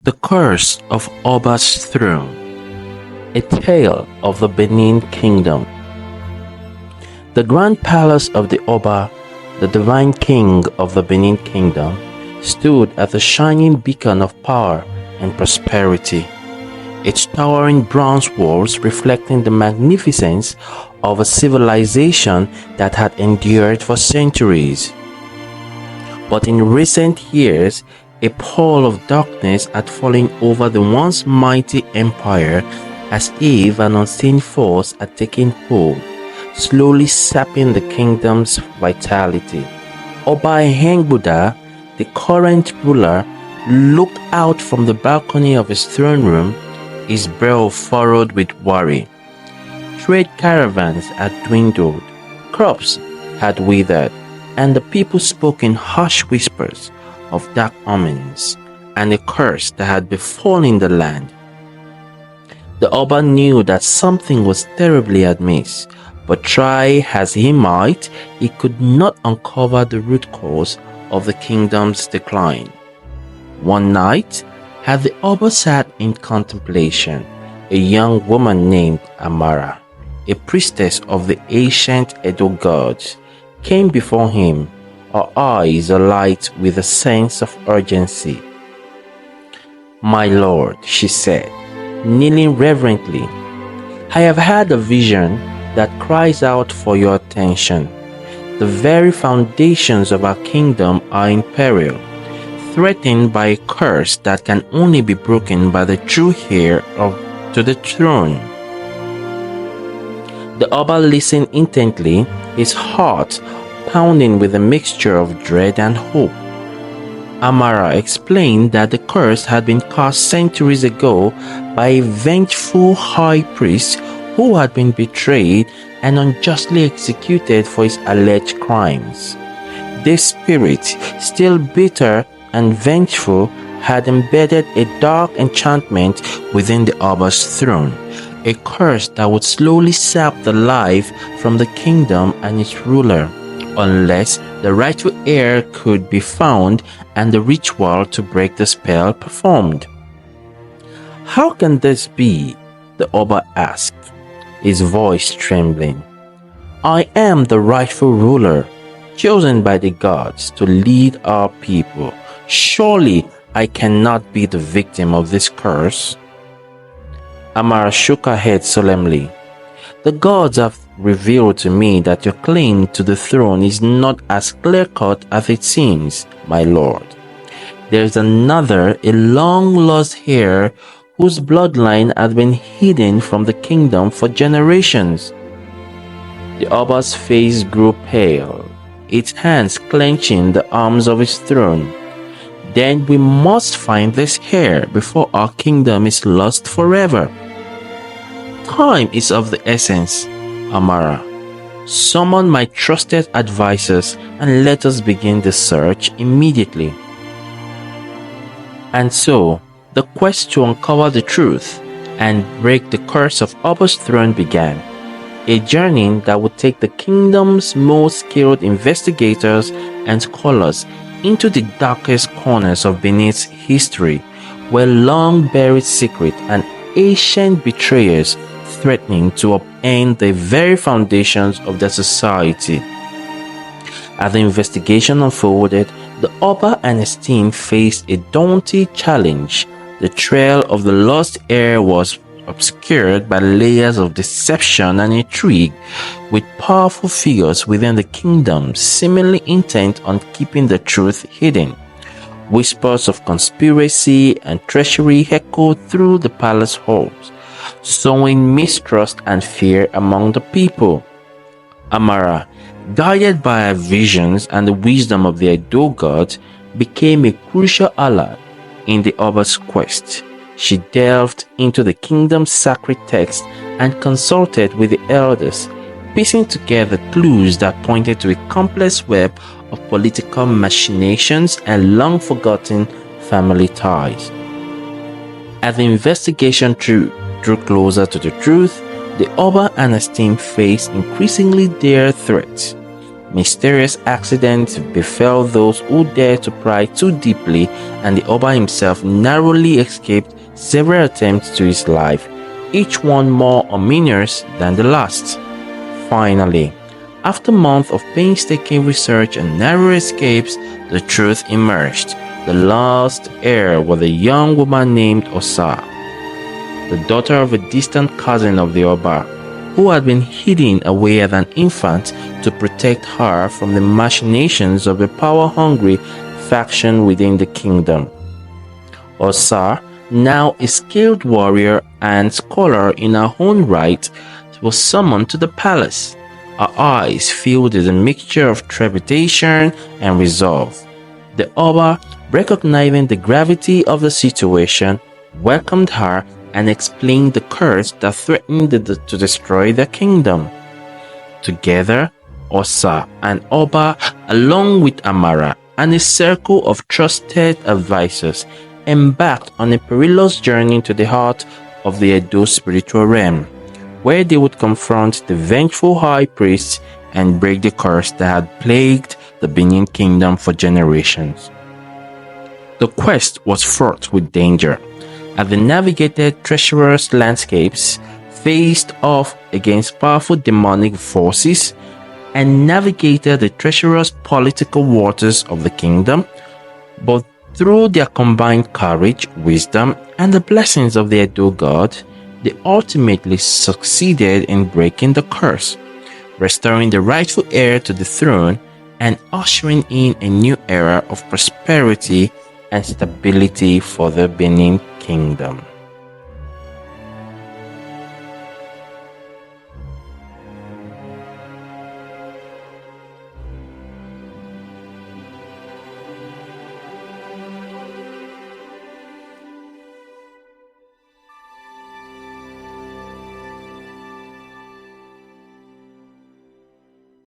The Curse of Oba's Throne, a tale of the Benin Kingdom. The grand palace of the Oba, the divine king of the Benin Kingdom, stood as a shining beacon of power and prosperity, its towering bronze walls reflecting the magnificence of a civilization that had endured for centuries. But in recent years, a pall of darkness had fallen over the once mighty empire as if an unseen force had taken hold, slowly sapping the kingdom's vitality. Oba Hengbuda, the current ruler, looked out from the balcony of his throne room, his brow furrowed with worry. Trade caravans had dwindled, crops had withered, and the people spoke in harsh whispers of dark omens and a curse that had befallen the land. The Oba knew that something was terribly amiss, but try as he might, he could not uncover the root cause of the kingdom's decline. One night, as the Oba sat in contemplation, a young woman named Amara, a priestess of the ancient Edo gods, came before him, her eyes alight with a sense of urgency. "My lord," she said, kneeling reverently, "I have had a vision that cries out for your attention. The very foundations of our kingdom are in peril, threatened by a curse that can only be broken by the true heir to the throne." The Oba listened intently, his heart pounding with a mixture of dread and hope. Amara explained that the curse had been cast centuries ago by a vengeful high priest who had been betrayed and unjustly executed for his alleged crimes. This spirit, still bitter and vengeful, had embedded a dark enchantment within the Oba's throne, a curse that would slowly sap the life from the kingdom and its ruler, unless the rightful heir could be found and the ritual to break the spell performed. "How can this be?" the Oba asked, his voice trembling. "I am the rightful ruler, chosen by the gods to lead our people. Surely I cannot be the victim of this curse." Amara shook her head solemnly. "The gods have revealed to me that your claim to the throne is not as clear-cut as it seems, my lord. There is another, a long-lost heir whose bloodline has been hidden from the kingdom for generations." The Oba's face grew pale, its hands clenching the arms of his throne. "Then we must find this heir before our kingdom is lost forever." "Time is of the essence, Amara. Summon my trusted advisors and let us begin the search immediately." And so, the quest to uncover the truth and break the curse of Oba's throne began, a journey that would take the kingdom's most skilled investigators and scholars into the darkest corners of Benin's history, where long-buried secrets and ancient betrayers threatening to upend the very foundations of their society. As the investigation unfolded, the Oba and his team faced a daunting challenge. The trail of the lost heir was obscured by layers of deception and intrigue, with powerful figures within the kingdom seemingly intent on keeping the truth hidden. Whispers of conspiracy and treachery echoed through the palace halls, sowing mistrust and fear among the people. Amara, guided by her visions and the wisdom of the Edo gods, became a crucial ally in the Oba's quest. She delved into the kingdom's sacred text and consulted with the elders, piecing together clues that pointed to a complex web of political machinations and long-forgotten family ties. As the investigation drew closer to the truth, the Oba and his team faced increasingly dire threats. Mysterious accidents befell those who dared to pry too deeply, and the Oba himself narrowly escaped several attempts to his life, each one more ominous than the last. Finally, after months of painstaking research and narrow escapes, the truth emerged. The last heir was a young woman named Osa, the daughter of a distant cousin of the Oba, who had been hidden away as an infant to protect her from the machinations of a power-hungry faction within the kingdom. Osa, now a skilled warrior and scholar in her own right, was summoned to the palace. Her eyes filled with a mixture of trepidation and resolve. The Oba, recognizing the gravity of the situation, welcomed her and explained the curse that threatened to destroy their kingdom. Together, Osa and Oba, along with Amara and a circle of trusted advisors, embarked on a perilous journey to the heart of the Edo spiritual realm, where they would confront the vengeful high priest and break the curse that had plagued the Benin Kingdom for generations. The quest was fraught with danger, as they navigated treacherous landscapes, faced off against powerful demonic forces, and navigated the treacherous political waters of the kingdom. But through their combined courage, wisdom, and the blessings of the Edo god, they ultimately succeeded in breaking the curse, restoring the rightful heir to the throne, and ushering in a new era of prosperity and stability for the Benin Kingdom.